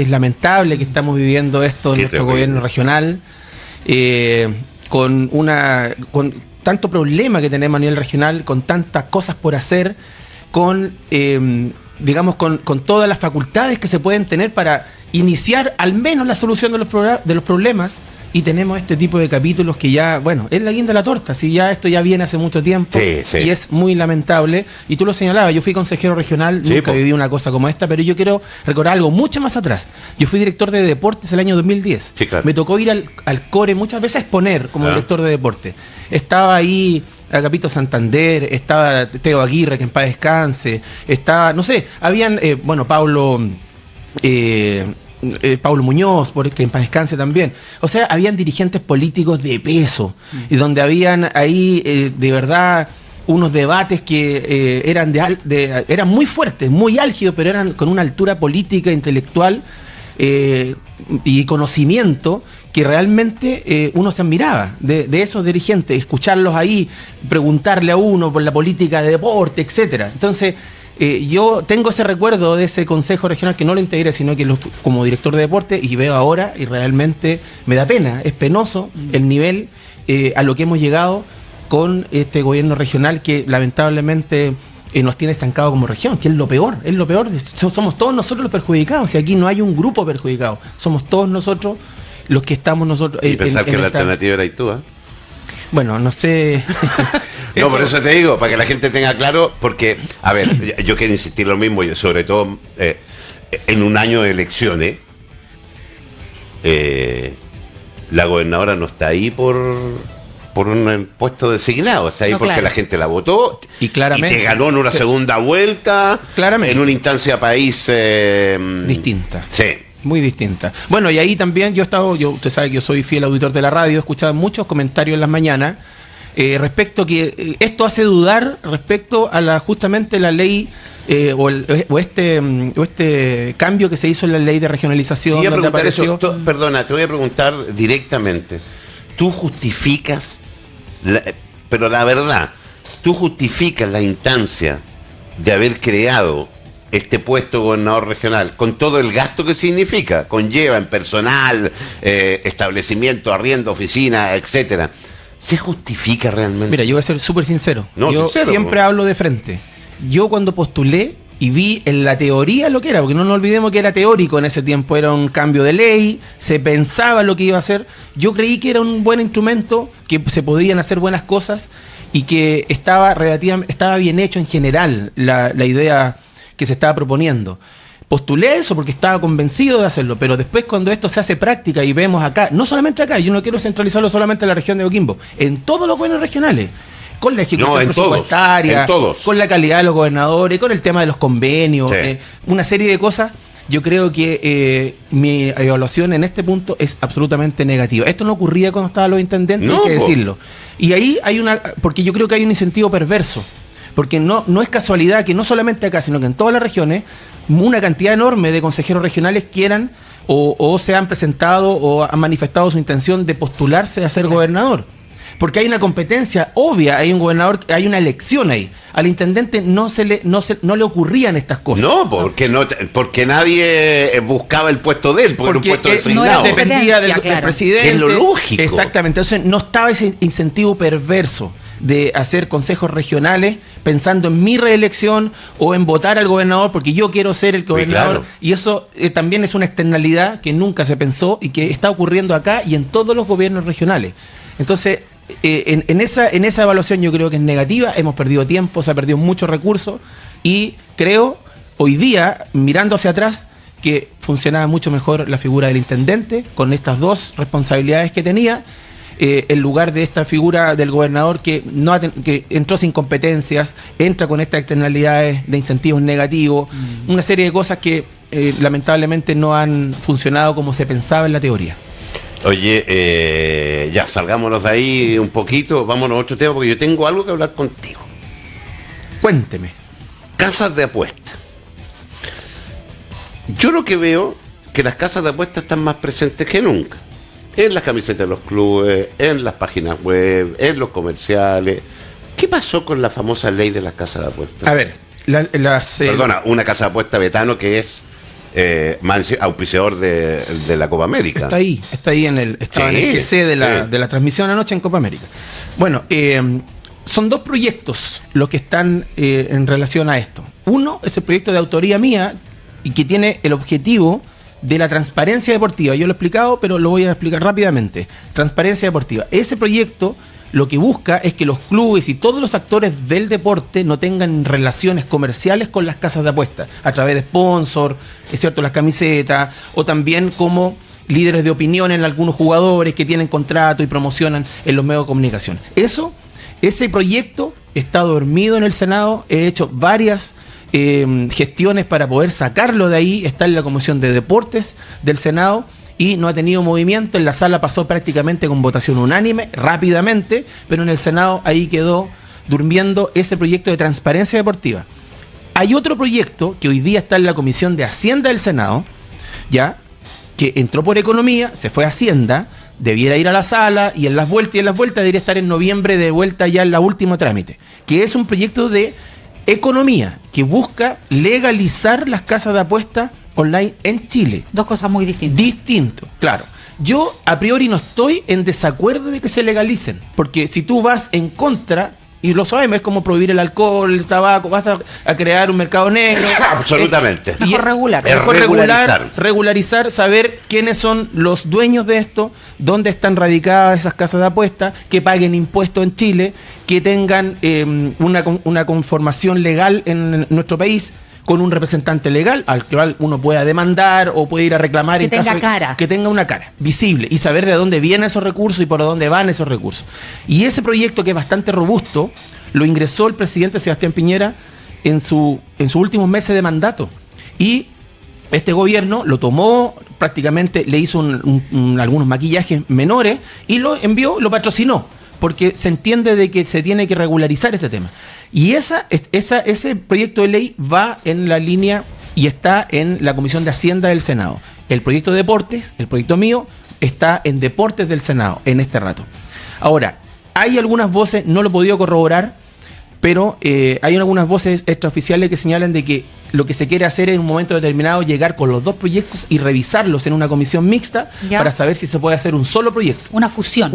es lamentable que estamos viviendo esto en nuestro gobierno regional, con tanto problema que tenemos a nivel regional, con tantas cosas por hacer, con todas las facultades que se pueden tener para iniciar al menos la solución de los problemas. Y tenemos este tipo de capítulos que ya, bueno, es la guinda de la torta, si ya esto ya viene hace mucho tiempo, y es muy lamentable. Y tú lo señalabas, yo fui consejero regional, nunca viví una cosa como esta, pero yo quiero recordar algo mucho más atrás. Yo fui director de deportes el año 2010. Sí, claro. Me tocó ir al Core muchas veces a exponer como director de deporte. Estaba ahí Agapito Santander, estaba Teo Aguirre, que en paz descanse, estaba, no sé, habían, Paulo Muñoz, porque en paz descanse también. O sea, habían dirigentes políticos de peso, y donde habían ahí de verdad unos debates que eran muy fuertes, muy álgidos, pero eran con una altura política, intelectual y conocimiento que realmente uno se admiraba de esos dirigentes, escucharlos ahí, preguntarle a uno por la política de deporte, etcétera. Entonces, yo tengo ese recuerdo de ese consejo regional que no lo integré, sino que como director de deporte, y veo ahora y realmente me da pena, es penoso el nivel a lo que hemos llegado con este gobierno regional que lamentablemente nos tiene estancados como región, que es lo peor, somos todos nosotros los perjudicados, y aquí no hay un grupo perjudicado, somos todos nosotros los que estamos nosotros. Y pensar que la alternativa era tú, ¿eh? Bueno, no sé. No, por eso te digo, para que la gente tenga claro, porque, a ver, yo quiero insistir lo mismo, sobre todo en un año de elecciones, la gobernadora no está ahí por un puesto designado, está ahí porque la gente la votó y claramente te ganó en una segunda vuelta, claramente, en una instancia país distinta. Sí. Muy distinta. Bueno, y ahí también usted sabe que yo soy fiel auditor de la radio, he escuchado muchos comentarios en las mañanas respecto que esto hace dudar respecto a justamente la ley o este cambio que se hizo en la ley de regionalización. Donde apareció... Perdona, te voy a preguntar directamente. ¿Tú justificas, pero la verdad, tú justificas la instancia de haber creado este puesto de gobernador regional, con todo el gasto que significa, conlleva en personal, establecimiento, arriendo, oficina, etcétera? ¿Se justifica realmente? Mira, yo voy a ser súper sincero. Yo siempre hablo de frente. Yo cuando postulé y vi en la teoría lo que era, porque no nos olvidemos que era teórico en ese tiempo, era un cambio de ley, se pensaba lo que iba a hacer, yo creí que era un buen instrumento, que se podían hacer buenas cosas y que estaba bien hecho en general la idea que se estaba proponiendo. Postulé eso porque estaba convencido de hacerlo, pero después cuando esto se hace práctica y vemos acá, no solamente acá, yo no quiero centralizarlo solamente en la región de Coquimbo, en todos los gobiernos regionales, con la ejecución presupuestaria, con la calidad de los gobernadores, con el tema de los convenios, una serie de cosas. Yo creo que mi evaluación en este punto es absolutamente negativa. Esto no ocurría cuando estaban los intendentes, hay que decirlo. Y ahí porque yo creo que hay un incentivo perverso. Porque no es casualidad que no solamente acá, sino que en todas las regiones, una cantidad enorme de consejeros regionales quieran o se han presentado o han manifestado su intención de postularse a ser gobernador. Porque hay una competencia obvia, hay un gobernador, hay una elección ahí. Al intendente no le ocurrían estas cosas. No, porque nadie buscaba el puesto de él, porque era un puesto designado. No dependía del presidente. Es lo lógico. Exactamente, entonces no estaba ese incentivo perverso de hacer consejos regionales pensando en mi reelección o en votar al gobernador porque yo quiero ser el gobernador. Claro. Y eso también es una externalidad que nunca se pensó y que está ocurriendo acá y en todos los gobiernos regionales. Entonces, en esa evaluación yo creo que es negativa, hemos perdido tiempo, se ha perdido muchos recursos y creo hoy día, mirando hacia atrás, que funcionaba mucho mejor la figura del intendente con estas dos responsabilidades que tenía, en lugar de esta figura del gobernador que entró sin competencias, entra con estas externalidades de incentivos negativos, una serie de cosas que lamentablemente no han funcionado como se pensaba en la teoría. Oye, ya salgámonos de ahí un poquito, vámonos a otro tema porque yo tengo algo que hablar contigo. Cuénteme. Casas de apuestas. Yo lo que veo que las casas de apuestas están más presentes que nunca. En las camisetas de los clubes, en las páginas web, en los comerciales. ¿Qué pasó con la famosa ley de las casas de apuestas? A ver, Perdona, una casa de apuestas, Betano, que es auspiciador de la Copa América. Está ahí estaba en el GC de la transmisión anoche en Copa América. Bueno, son dos proyectos los que están en relación a esto. Uno es el proyecto de autoría mía y que tiene el objetivo de la transparencia deportiva. Yo lo he explicado, pero lo voy a explicar rápidamente. Transparencia deportiva. Ese proyecto lo que busca es que los clubes y todos los actores del deporte no tengan relaciones comerciales con las casas de apuestas, a través de sponsor, es cierto, las camisetas, o también como líderes de opinión en algunos jugadores que tienen contrato y promocionan en los medios de comunicación. Ese proyecto está dormido en el Senado. He hecho varias gestiones para poder sacarlo de ahí. Está en la Comisión de Deportes del Senado y no ha tenido movimiento. En la sala pasó prácticamente con votación unánime, rápidamente, pero en el Senado ahí quedó durmiendo ese proyecto de transparencia deportiva. Hay otro proyecto que hoy día está en la Comisión de Hacienda del Senado, ya, que entró por Economía, se fue a Hacienda, debiera ir a la sala y en las vueltas debería estar en noviembre de vuelta ya en la última trámite, que es un proyecto de Economía que busca legalizar las casas de apuestas online en Chile. Dos cosas muy distintas. Distinto, claro. Yo a priori no estoy en desacuerdo de que se legalicen, porque si tú vas en contra, y lo sabemos, es como prohibir el alcohol, el tabaco, vas a crear un mercado negro. Absolutamente. Mejor regular. Mejor regularizar, saber quiénes son los dueños de esto, dónde están radicadas esas casas de apuestas, que paguen impuestos en Chile, que tengan una conformación legal en nuestro país, con un representante legal al cual uno pueda demandar o puede ir a reclamar que tenga una cara visible y saber de dónde vienen esos recursos y por dónde van esos recursos. Y ese proyecto, que es bastante robusto, lo ingresó el presidente Sebastián Piñera en sus últimos meses de mandato. Y este gobierno lo tomó, prácticamente le hizo algunos maquillajes menores y lo envió, lo patrocinó, porque se entiende de que se tiene que regularizar este tema. Y ese proyecto de ley va en la línea y está en la Comisión de Hacienda del Senado. El proyecto de deportes, el proyecto mío, está en deportes del Senado en este rato. Ahora, hay algunas voces, no lo he podido corroborar, pero hay algunas voces extraoficiales que señalan de que lo que se quiere hacer en un momento determinado, llegar con los dos proyectos y revisarlos en una comisión mixta para saber si se puede hacer un solo proyecto. Una fusión.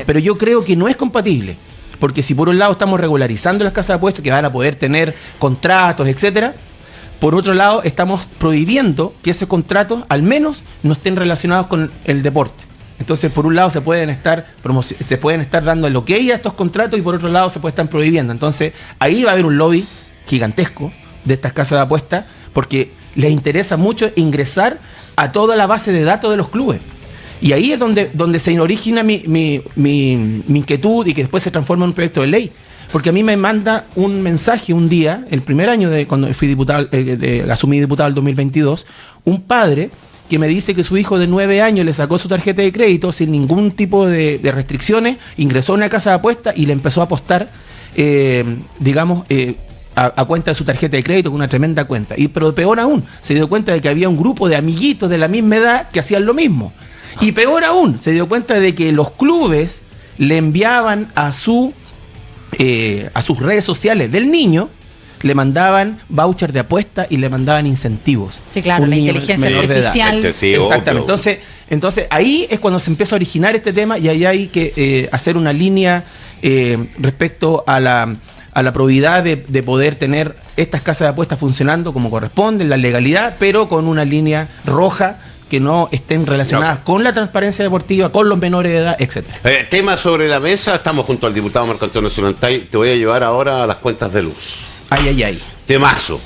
Pero yo creo que no es compatible. Porque si por un lado estamos regularizando las casas de apuestas que van a poder tener contratos, etcétera, por otro lado estamos prohibiendo que esos contratos al menos no estén relacionados con el deporte. Entonces, por un lado se pueden estar dando el ok a estos contratos y por otro lado se puede estar prohibiendo. Entonces, ahí va a haber un lobby gigantesco de estas casas de apuestas porque les interesa mucho ingresar a toda la base de datos de los clubes. Y ahí es donde se origina mi inquietud y que después se transforma en un proyecto de ley. Porque a mí me manda un mensaje un día, el primer año de cuando fui diputado, asumí diputado el 2022, un padre que me dice que su hijo de 9 años le sacó su tarjeta de crédito sin ningún tipo de restricciones, ingresó a una casa de apuestas y le empezó a apostar, a cuenta de su tarjeta de crédito, con una tremenda cuenta. Pero peor aún, se dio cuenta de que había un grupo de amiguitos de la misma edad que hacían lo mismo. Y peor aún, se dio cuenta de que los clubes le enviaban a sus redes sociales del niño, le mandaban vouchers de apuesta y le mandaban incentivos. Sí, claro, la inteligencia artificial. Exactamente. Entonces ahí es cuando se empieza a originar este tema y ahí hay que hacer una línea respecto a la probidad de poder tener estas casas de apuestas funcionando como corresponde, en la legalidad, pero con una línea roja que no estén relacionadas con la transparencia deportiva, con los menores de edad, etcétera. Tema sobre la mesa, estamos junto al diputado Marco Antonio Solantay. Te voy a llevar ahora a las cuentas de luz. Ay. Temazo.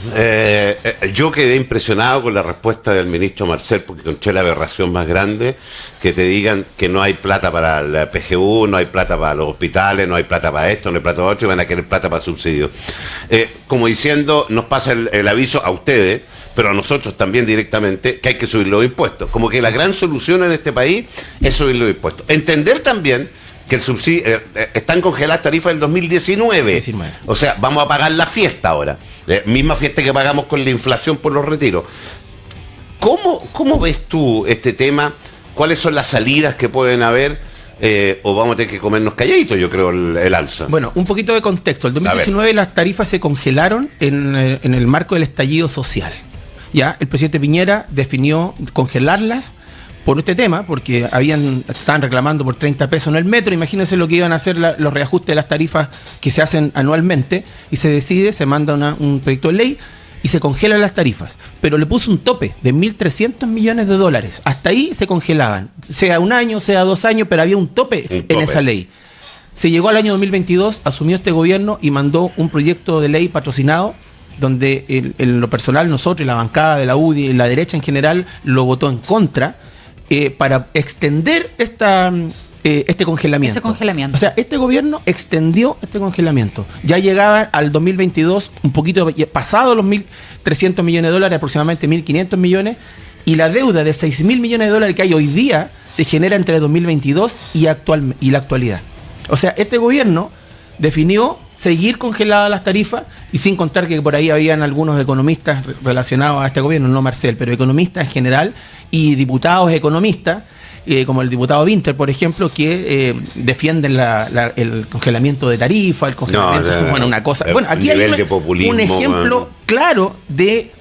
Yo quedé impresionado con la respuesta del ministro Marcel, porque encontré la aberración más grande, que te digan que no hay plata para el PGU, no hay plata para los hospitales, no hay plata para esto, no hay plata para otro, y van a querer plata para subsidios. Como diciendo, nos pasa el aviso a ustedes, pero a nosotros también directamente, que hay que subir los impuestos. Como que la gran solución en este país es subir los impuestos. Entender también que el subsidio están congeladas tarifas del 2019. O sea, vamos a pagar la fiesta ahora. Misma fiesta que pagamos con la inflación por los retiros. ¿Cómo ves tú este tema? ¿Cuáles son las salidas que pueden haber? O vamos a tener que comernos calladitos, yo creo, el alza. Bueno, un poquito de contexto. El 2019 las tarifas se congelaron en el marco del estallido social. Ya, el presidente Piñera definió congelarlas por este tema, porque estaban reclamando por 30 pesos en el metro. Imagínense lo que iban a hacer los reajustes de las tarifas que se hacen anualmente, y se manda un proyecto de ley y se congelan las tarifas, pero le puso un tope de 1.300 millones de dólares. Hasta ahí se congelaban, sea un año, sea 2 años, pero había un tope en esa ley. Se llegó al año 2022, asumió este gobierno y mandó un proyecto de ley patrocinado, donde en lo personal nosotros y la bancada de la UDI y la derecha en general lo votó en contra, para extender este congelamiento. Ese congelamiento. O sea, este gobierno extendió este congelamiento. Ya llegaba al 2022, un poquito pasado los 1.300 millones de dólares, aproximadamente 1.500 millones, y la deuda de 6.000 millones de dólares que hay hoy día se genera entre 2022 y la actualidad. O sea, este gobierno definió seguir congeladas las tarifas, y sin contar que por ahí habían algunos economistas relacionados a este gobierno, no Marcel, pero economistas en general y diputados economistas, como el diputado Winter, por ejemplo, que defienden el congelamiento de tarifa, el congelamiento, una cosa. Bueno, aquí hay un ejemplo claro de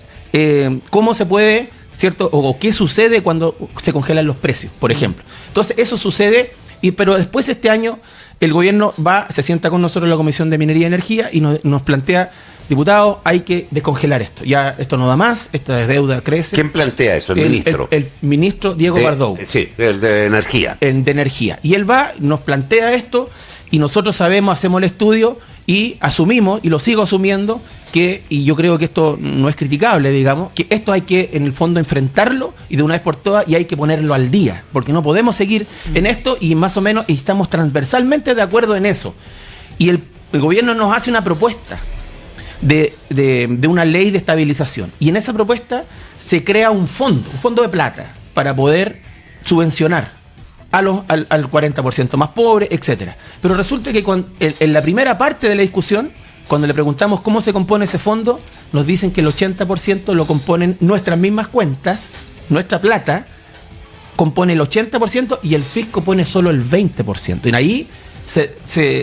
cómo se puede, ¿cierto? O qué sucede cuando se congelan los precios, por ejemplo. Entonces, eso sucede, pero después este año el gobierno se sienta con nosotros en la Comisión de Minería y Energía y nos plantea: diputados, hay que descongelar esto. Ya esto no da más, esta deuda crece. ¿Quién plantea eso? ¿El ministro? El ministro Diego Bardou. Sí, el de Energía. De Energía. Y él nos plantea esto, y nosotros hacemos el estudio y asumimos, y lo sigo asumiendo, y yo creo que esto no es criticable, digamos, que esto hay que, en el fondo, enfrentarlo y de una vez por todas, y hay que ponerlo al día, porque no podemos seguir en esto, y más o menos estamos transversalmente de acuerdo en eso. Y el gobierno nos hace una propuesta de una ley de estabilización, y en esa propuesta se crea un fondo de plata para poder subvencionar al 40% más pobre, etcétera. Pero resulta que en la primera parte de la discusión, cuando le preguntamos cómo se compone ese fondo, nos dicen que el 80% lo componen nuestras mismas cuentas, nuestra plata compone el 80% y el fisco pone solo el 20%. Y ahí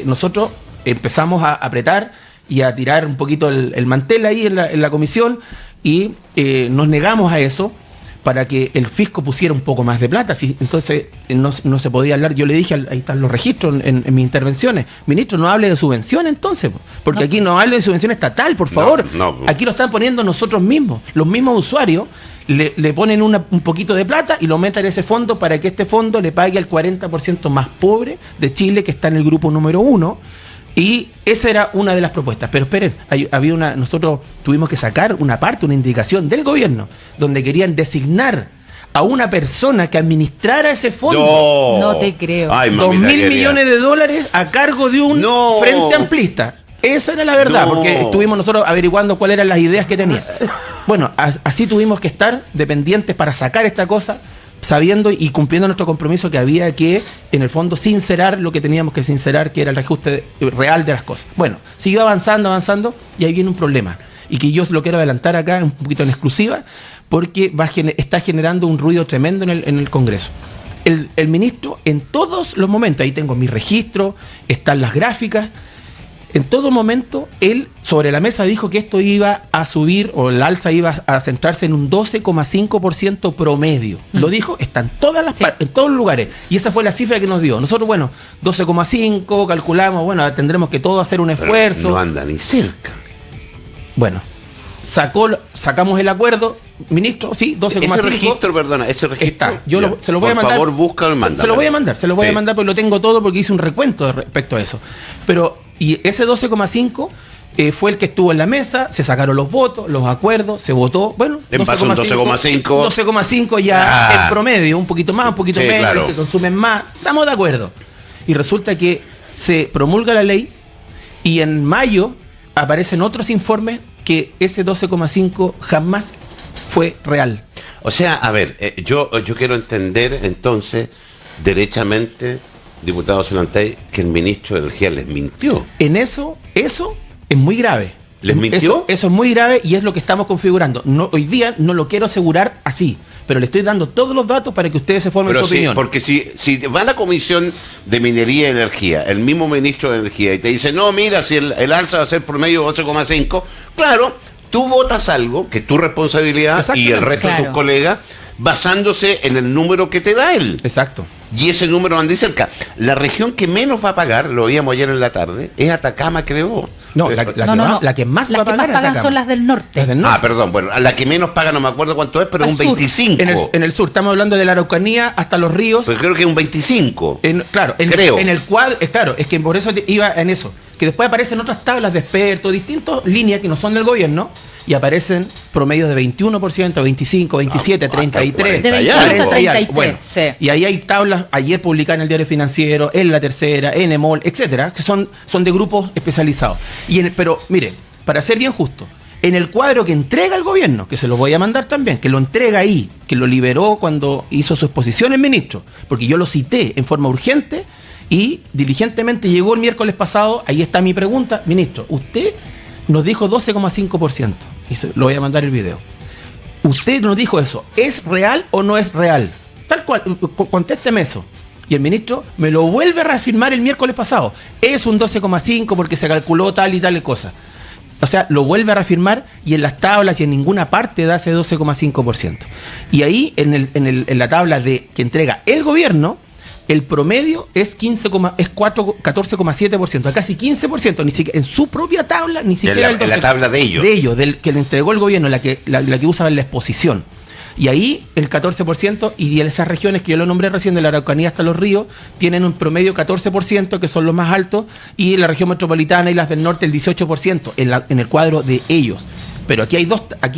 nosotros empezamos a apretar y a tirar un poquito el mantel ahí en la comisión, y nos negamos a eso para que el fisco pusiera un poco más de plata. Entonces no se podía hablar. Yo le dije, ahí están los registros en mis intervenciones: ministro, no hable de subvención entonces, porque aquí no hable de subvención estatal, por favor. Aquí lo están poniendo nosotros mismos, los mismos usuarios. Le ponen un poquito de plata y lo meten en ese fondo para que este fondo le pague al 40% más pobre de Chile, que está en el grupo número 1. Y esa era una de las propuestas. Pero esperen, nosotros tuvimos que sacar una indicación del gobierno, donde querían designar a una persona que administrara ese fondo. No te creo. 2.000 millones de dólares a cargo de un frente amplista. Esa era la verdad, porque estuvimos nosotros averiguando cuáles eran las ideas que tenía. Bueno, así tuvimos que estar dependientes para sacar esta cosa, sabiendo y cumpliendo nuestro compromiso que había que, en el fondo, sincerar lo que teníamos que sincerar, que era el reajuste real de las cosas. Bueno, siguió avanzando, y ahí viene un problema, y que yo lo quiero adelantar acá un poquito en exclusiva, porque está generando un ruido tremendo en el Congreso. El ministro, en todos los momentos, ahí tengo mi registro, están las gráficas, en todo momento, él sobre la mesa dijo que esto iba a subir, o el alza iba a centrarse en un 12,5% promedio. Lo dijo, está en en todos los lugares. Y esa fue la cifra que nos dio. Nosotros, 12,5, calculamos, tendremos que todos hacer un esfuerzo. Pero no anda ni cerca. Bueno, sacamos el acuerdo, ministro, sí, 12,5. Ese registro está. Se lo voy a mandar. Por favor, búscalo y mándalo. Se lo voy a mandar porque lo tengo todo, porque hice un recuento respecto a eso. Y ese 12,5 fue el que estuvo en la mesa, se sacaron los votos, los acuerdos, se votó, en base a un 12,5. 12,5 ya en promedio, un poquito más, un poquito menos, claro. Que consumen más, estamos de acuerdo. Y resulta que se promulga la ley, y en mayo aparecen otros informes que ese 12,5 jamás fue real. O sea, a ver, yo quiero entender entonces derechamente, diputado Solantay, que el ministro de Energía les mintió. En eso es muy grave. ¿Les mintió? Eso es muy grave, y es lo que estamos configurando. Hoy día no lo quiero asegurar así, pero le estoy dando todos los datos para que ustedes se formen su opinión. Porque si va a la Comisión de Minería y Energía, el mismo ministro de Energía, y te dice, no, mira, si el alza va a ser promedio 12,5, claro, Tú votas algo que es tu responsabilidad y el resto de tus colegas, basándose en el número que te da él. Exacto. Y ese número anda cerca. La región que menos va a pagar, lo oíamos ayer en la tarde, es Atacama, creo. No, la que más va a pagar las que más pagan son las del norte. Perdón, bueno, la que menos paga no me acuerdo cuánto es, pero es un 25. En el sur, estamos hablando de la Araucanía hasta los ríos. Pero creo que es un 25. Creo. En el cuadro, claro, es que por eso iba en eso. Que después aparecen otras tablas de expertos, distintas líneas que no son del gobierno, y aparecen promedios de 21%, 25, 27, 33. De 28 a 33, bueno, sí. Y ahí hay tablas, ayer publicadas en el Diario Financiero, en La Tercera, en EMOL, etcétera, que son de grupos especializados. Pero, mire, para ser bien justo, en el cuadro que entrega el gobierno, que se lo voy a mandar también, que lo entrega ahí, que lo liberó cuando hizo su exposición el ministro, porque yo lo cité en forma urgente y diligentemente llegó el miércoles pasado. Ahí está mi pregunta, ministro, usted nos dijo 12,5%, y lo voy a mandar el video. Usted nos dijo eso, ¿es real o no es real? Tal cual, contésteme eso. Y el ministro me lo vuelve a reafirmar el miércoles pasado. Es un 12,5 porque se calculó tal y tal cosa. O sea, lo vuelve a reafirmar y en las tablas y en ninguna parte da ese 12,5%. Y ahí, en la tabla que entrega el gobierno, el promedio es 14,7%, casi 15%, ni siquiera en su propia tabla, ni siquiera en la tabla de ellos. De ellos, del que le entregó el gobierno, la que usa en la exposición. Y ahí el 14%, y en esas regiones que yo lo nombré recién, de la Araucanía hasta los ríos, tienen un promedio 14%, que son los más altos, y la región metropolitana y las del norte el 18%, en el cuadro de ellos. Pero aquí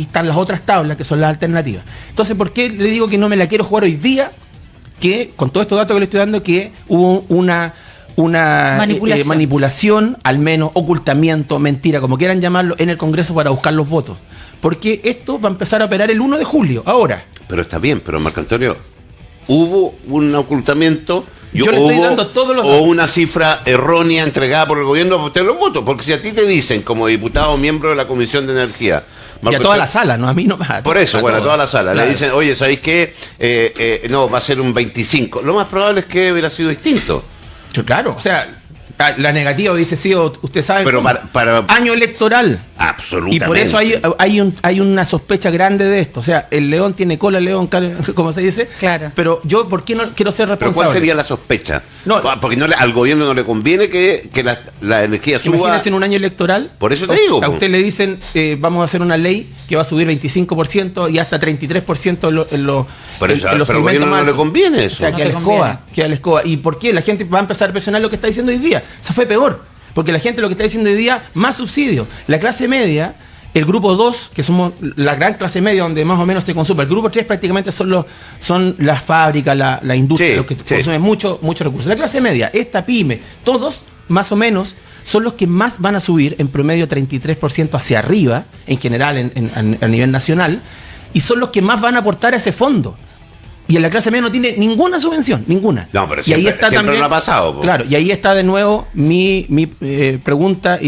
están las otras tablas, que son las alternativas. Entonces, ¿por qué le digo que no me la quiero jugar hoy día? Que con todos estos datos que le estoy dando, que hubo una manipulación, al menos ocultamiento, mentira, como quieran llamarlo, en el Congreso para buscar los votos. Porque esto va a empezar a operar el 1 de julio, ahora. Pero está bien, pero Marco Antonio, hubo un ocultamiento. Yo le estoy dando todos los datos. O una cifra errónea entregada por el gobierno para obtener los votos. Porque si a ti te dicen, como diputado o miembro de la Comisión de Energía, y a toda la sala, no a mí nomás. Por eso, a toda la sala. Claro. Le dicen, oye, ¿sabéis qué? No, va a ser un 25. Lo más probable es que hubiera sido distinto. Claro, o sea, la negativa hubiese sido, usted sabe, pero para año electoral. Absolutamente. Y por eso hay una sospecha grande de esto. O sea, el león tiene cola, el león, como se dice. Claro. Pero yo, ¿por qué no quiero ser responsable? ¿Pero cuál sería la sospecha? No, porque al gobierno no le conviene que la energía suba. Imagínese en un año electoral. Por eso te digo. A usted le dicen, vamos a hacer una ley que va a subir 25% y hasta 33% en los pero al gobierno no le conviene eso. O sea, que a la escoba. ¿Y por qué? La gente va a empezar a presionar lo que está diciendo hoy día. Eso fue peor. Porque la gente lo que está diciendo hoy día, más subsidios. La clase media, el grupo 2, que somos la gran clase media donde más o menos se consume. El grupo 3 prácticamente son las fábricas, la industria, los que consumen mucho recursos. La clase media, esta pyme, todos más o menos son los que más van a subir en promedio 33% hacia arriba, en general a nivel nacional, y son los que más van a aportar a ese fondo. Y en la clase media no tiene ninguna subvención, ninguna. No, pero y ahí está siempre también, no ha pasado. Claro, y ahí está de nuevo mi pregunta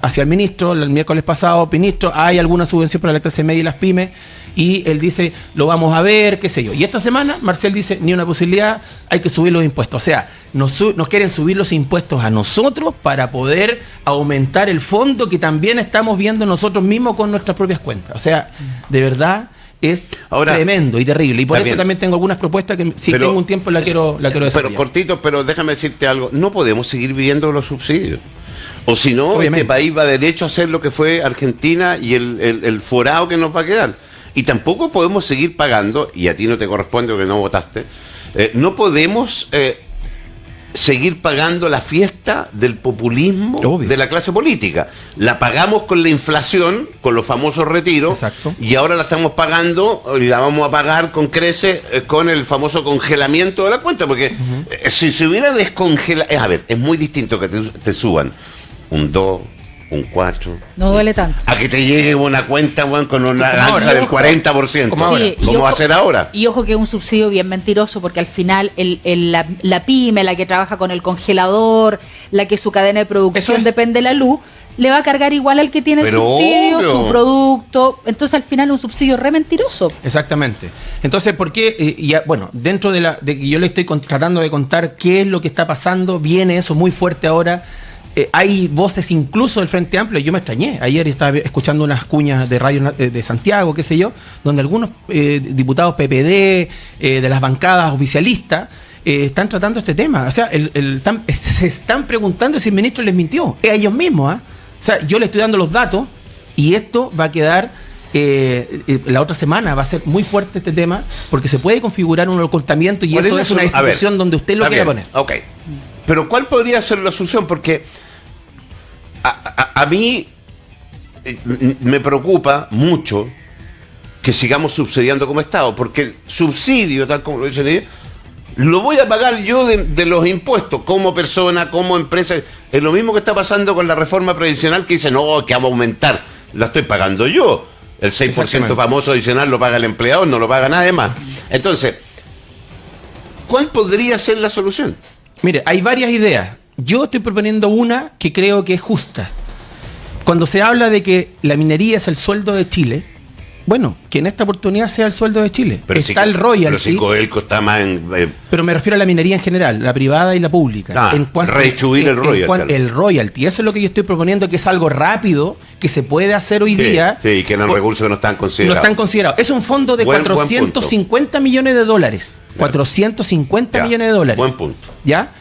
hacia el ministro, el miércoles pasado, ministro, ¿hay alguna subvención para la clase media y las pymes? Y él dice, lo vamos a ver, qué sé yo. Y esta semana Marcel dice, ni una posibilidad, hay que subir los impuestos. O sea, nos quieren subir los impuestos a nosotros para poder aumentar el fondo que también estamos viendo nosotros mismos con nuestras propias cuentas. O sea, de verdad es tremendo y terrible. Y por eso también tengo algunas propuestas que si tengo un tiempo la quiero desarrollar. Pero cortito, pero déjame decirte algo. No podemos seguir viviendo los subsidios. O si no, este país va derecho a hacer lo que fue Argentina y el forado que nos va a quedar. Y tampoco podemos seguir pagando, y a ti no te corresponde porque no votaste, no podemos seguir pagando la fiesta del populismo de la clase política. La pagamos con la inflación, con los famosos retiros. Exacto. Y ahora la estamos pagando, y la vamos a pagar con creces, con el famoso congelamiento de la cuenta, porque si se hubiera descongelado, a ver, es muy distinto que te suban un 2, un 4. No duele tanto. A que te llegue una cuenta, con una alza del 40%. ¿Cómo va a ser ahora? Y ojo que es un subsidio bien mentiroso, porque al final la pyme, la que trabaja con el congelador, la que su cadena de producción depende de la luz, le va a cargar igual al que tiene el subsidio, su producto. Entonces al final es un subsidio re mentiroso. Exactamente. Entonces, ¿por qué? Dentro de que yo le estoy tratando de contar qué es lo que está pasando, viene eso muy fuerte ahora. hay voces incluso del Frente Amplio. Yo me extrañé. Ayer estaba escuchando unas cuñas de radio de Santiago, qué sé yo, donde algunos diputados PPD, de las bancadas oficialistas, están tratando este tema. O sea, se están preguntando si el ministro les mintió. Es a ellos mismos. O sea, yo le estoy dando los datos y esto va a quedar... la otra semana va a ser muy fuerte este tema, porque se puede configurar un ocultamiento y eso es una discusión donde usted lo quiera poner. Ok. Pero ¿cuál podría ser la solución? Porque a mí me preocupa mucho que sigamos subsidiando como Estado, porque el subsidio, tal como lo dicen ellos, lo voy a pagar yo de los impuestos, como persona, como empresa. Es lo mismo que está pasando con la reforma previsional, que dicen, no, que vamos a aumentar. La estoy pagando yo. El 6% famoso adicional lo paga el empleador, no lo paga nadie más. Entonces, ¿cuál podría ser la solución? Mire, hay varias ideas. Yo estoy proponiendo una que creo que es justa. Cuando se habla de que la minería es el sueldo de Chile, bueno, que en esta oportunidad sea el sueldo de Chile. Pero está el royalty. Pero si Codelco está más en... Pero me refiero a la minería en general, la privada y la pública. Redistribuir el royalty. El royalty. Eso es lo que yo estoy proponiendo, que es algo rápido, que se puede hacer hoy día. Sí, que eran recursos que no están considerados. No están considerados. Es un fondo de 450 millones de dólares. Claro. 450 millones de dólares. Buen punto. ¿Ya?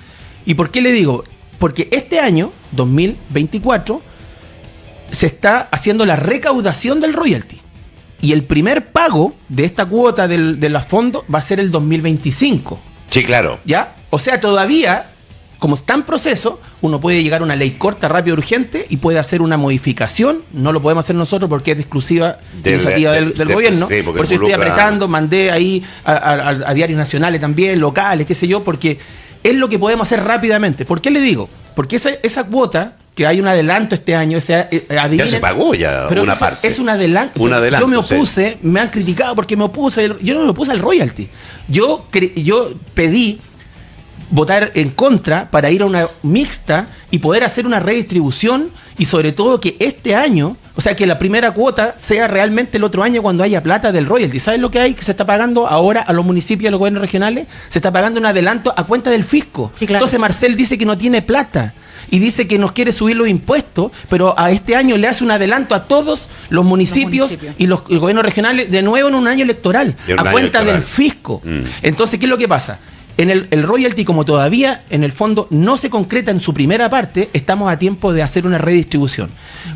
¿Y por qué le digo? Porque este año, 2024, se está haciendo la recaudación del royalty. Y el primer pago de esta cuota de los fondos va a ser el 2025. Sí, claro. ¿Ya? O sea, todavía, como está en proceso, uno puede llegar a una ley corta, rápida, urgente y puede hacer una modificación. No lo podemos hacer nosotros porque es de exclusiva iniciativa del gobierno. Sí, por eso estoy apretando, mandé ahí a diarios nacionales también, locales, qué sé yo, porque es lo que podemos hacer rápidamente. ¿Por qué le digo? Porque esa cuota... que hay un adelanto este año, ya se pagó pero una parte. Es un adelanto. Yo me opuse, me han criticado porque me opuse, yo no me opuse al royalty. Yo pedí votar en contra para ir a una mixta y poder hacer una redistribución y sobre todo que este año, o sea, que la primera cuota sea realmente el otro año cuando haya plata del royalty. ¿Sabes lo que hay? Que se está pagando ahora a los municipios, a los gobiernos regionales, se está pagando un adelanto a cuenta del fisco. Sí, claro. Entonces Marcel dice que no tiene plata. Y dice que nos quiere subir los impuestos, pero a este año le hace un adelanto a todos los municipios y los gobiernos regionales, de nuevo en un año electoral, a cuenta del fisco. Entonces, ¿qué es lo que pasa? En el royalty, como todavía en el fondo no se concreta en su primera parte, estamos a tiempo de hacer una redistribución.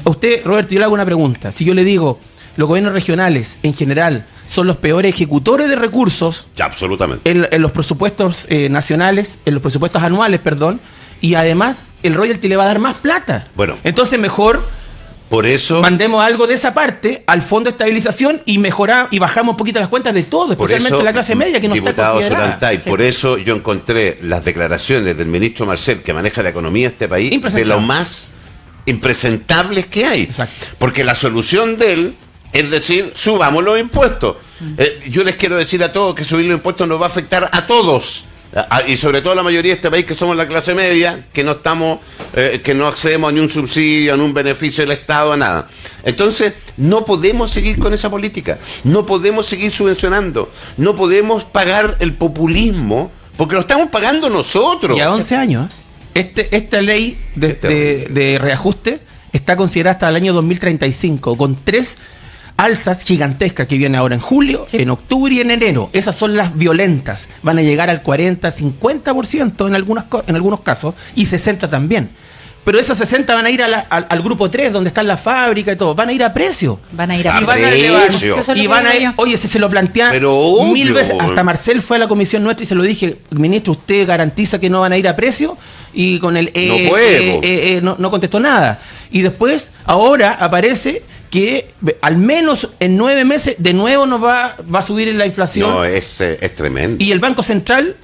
A usted, Roberto, yo le hago una pregunta. Si yo le digo, los gobiernos regionales en general son los peores ejecutores de recursos, ya, absolutamente, en los presupuestos nacionales, en los presupuestos anuales, perdón, y además el royalty le va a dar más plata. Bueno, entonces mejor por eso mandemos algo de esa parte al fondo de estabilización y mejoramos y bajamos un poquito las cuentas de todo, especialmente de la clase media que no está considerada. Sí. Por eso yo encontré las declaraciones del ministro Marcel, que maneja la economía de este país, de lo más impresentables que hay. Exacto. Porque la solución de él es decir, subamos los impuestos. Yo les quiero decir a todos que subir los impuestos nos va a afectar a todos. Y sobre todo a la mayoría de este país que somos la clase media, que no estamos, que no accedemos a ni un subsidio, a ni un beneficio del Estado, a nada. Entonces, no podemos seguir con esa política, no podemos seguir subvencionando, no podemos pagar el populismo, porque lo estamos pagando nosotros. Ya 11 años, esta ley de reajuste está considerada hasta el año 2035, con 3 alzas gigantescas que vienen ahora en julio, en octubre y en enero. Esas son las violentas. Van a llegar al 40, 50% en algunos casos y 60 también. Pero esas 60 van a ir al grupo 3, donde está la fábrica y todo. Van a ir a precio. Van a ir a precio. Y van a ir, oye, se lo plantean mil veces. Hasta Marcel fue a la comisión nuestra y se lo dije, ministro, ¿usted garantiza que no van a ir a precio? Y con el no contestó nada. Y después, ahora aparece que al menos en 9 meses de nuevo nos va a subir la inflación. No, es tremendo. Y el Banco Central,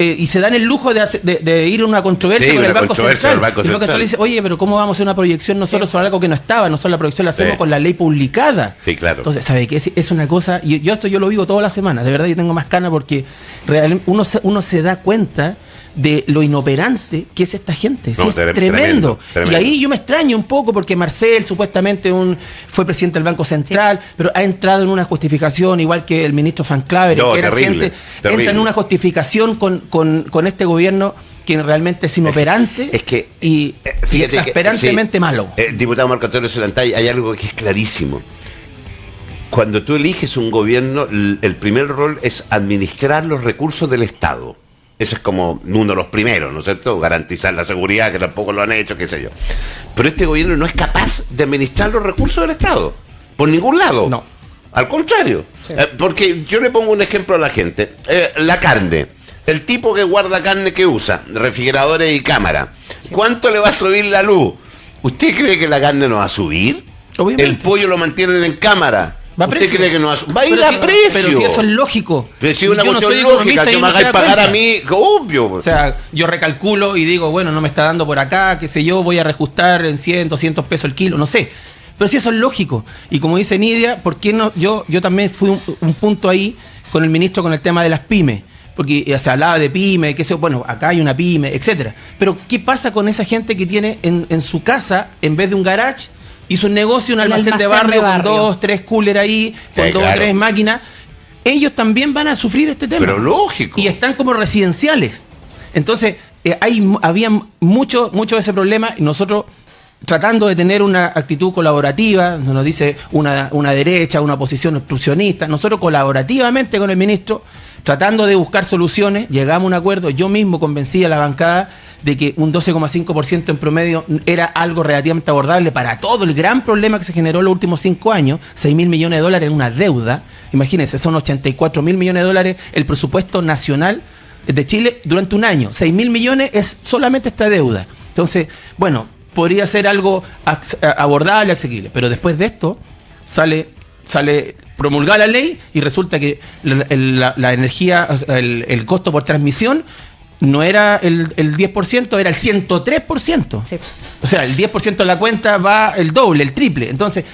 y se dan el lujo de ir a una controversia con el Banco Central. Y el Banco Central dice, oye, pero ¿cómo vamos a hacer una proyección nosotros sobre algo que no estaba? Nosotros la proyección la hacemos con la ley publicada. Sí, claro. Entonces, ¿sabe qué? Es una cosa, y yo lo vivo toda la semana, de verdad yo tengo más ganas porque realmente uno se da cuenta de lo inoperante que es esta gente. No, es tremendo. Y ahí yo me extraño un poco porque Marcel supuestamente fue presidente del Banco Central, pero ha entrado en una justificación, igual que el ministro Van Claver, que era terrible. Entra en una justificación con este gobierno que realmente es inoperante y exasperantemente malo. Diputado Marco Antonio Solantay, hay algo que es clarísimo. Cuando tú eliges un gobierno, el primer rol es administrar los recursos del Estado. Ese es como uno de los primeros, ¿no es cierto? Garantizar la seguridad, que tampoco lo han hecho, qué sé yo. Pero este gobierno no es capaz de administrar los recursos del Estado, por ningún lado. No. Al contrario. Sí. Porque yo le pongo un ejemplo a la gente. La carne. El tipo que guarda carne que usa, refrigeradores y cámara. Sí. ¿Cuánto le va a subir la luz? ¿Usted cree que la carne no va a subir? Obviamente. El pollo lo mantienen en cámara. ¿Usted cree que no va a ir a precio? Pero si eso es lógico. Pero si es una cuestión lógica, que me hagáis pagar a mí, obvio. O sea, yo recalculo y digo, bueno, no me está dando por acá, qué sé yo, voy a reajustar en 100, 200 pesos el kilo, no sé. Pero si eso es lógico. Y como dice Nidia, ¿por qué no? Yo también fui un punto ahí con el ministro con el tema de las pymes. Porque se hablaba de pyme, que eso, bueno, acá hay una pyme, etcétera. Pero ¿qué pasa con esa gente que tiene en su casa, en vez de un garage, hizo un negocio, un almacén de barrio con 2, 3 coolers ahí, con 2 o 3 máquinas? Ellos también van a sufrir este tema. Pero lógico. Y están como residenciales. Entonces, había mucho de ese problema y nosotros, tratando de tener una actitud colaborativa, nos dice una derecha, una oposición obstruccionista, nosotros colaborativamente con el ministro, tratando de buscar soluciones, llegamos a un acuerdo. Yo mismo convencí a la bancada de que un 12,5% en promedio era algo relativamente abordable para todo el gran problema que se generó en los últimos 5 años, 6.000 millones de dólares en una deuda. Imagínense, son 84.000 millones de dólares el presupuesto nacional de Chile durante un año. 6.000 millones es solamente esta deuda. Entonces, bueno, podría ser algo abordable, asequible, pero después de esto sale promulgar la ley y resulta que la energía, el costo por transmisión no era el 10%, era el 103%. Sí. O sea, el 10% de la cuenta va el doble, el triple. Entonces,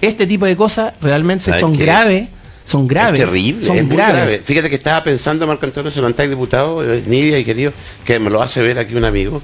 este tipo de cosas realmente son graves. Son graves. Es terrible, son es graves. Muy grave. Fíjate que estaba pensando, Marco Antonio Solantay, diputado, Nidia y querido, que me lo hace ver aquí un amigo.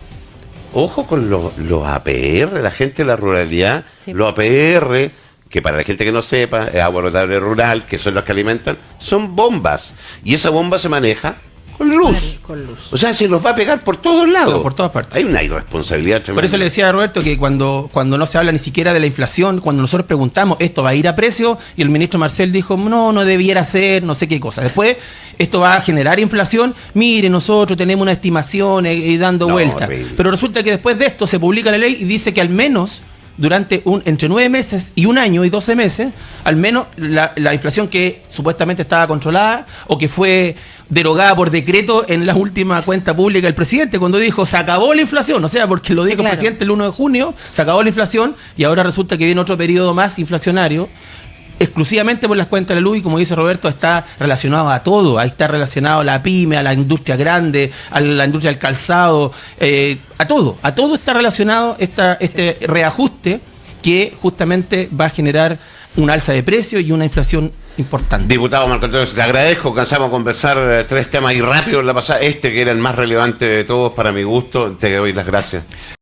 Ojo con los APR, la gente de la ruralidad, sí. Los APR, que para la gente que no sepa, es agua potable rural, que son los que alimentan, son bombas. Y esa bomba se maneja con luz. Con luz. O sea, se los va a pegar por todos lados. Por todas partes. Hay una irresponsabilidad tremenda. Por eso le decía a Roberto que cuando no se habla ni siquiera de la inflación, cuando nosotros preguntamos, ¿esto va a ir a precio? Y el ministro Marcel dijo, no debiera ser, no sé qué cosa. Después, esto va a generar inflación. Mire, nosotros tenemos una estimación y dando vuelta. Pero resulta que después de esto se publica la ley y dice que al menos durante entre 9 meses y un año y 12 meses, al menos la inflación que supuestamente estaba controlada o que fue derogada por decreto en la última cuenta pública del presidente, cuando dijo se acabó la inflación, o sea, porque lo dijo el presidente el 1 de junio, se acabó la inflación y ahora resulta que viene otro periodo más inflacionario, exclusivamente por las cuentas de la luz, y como dice Roberto, está relacionado a todo. Ahí está relacionado a la pyme, a la industria grande, a la industria del calzado, a todo está relacionado este reajuste que justamente va a generar un alza de precios y una inflación importante. Diputado Marco Antonio, te agradezco, alcanzamos a conversar 3 temas y rápido en la pasada, que era el más relevante de todos para mi gusto, te doy las gracias.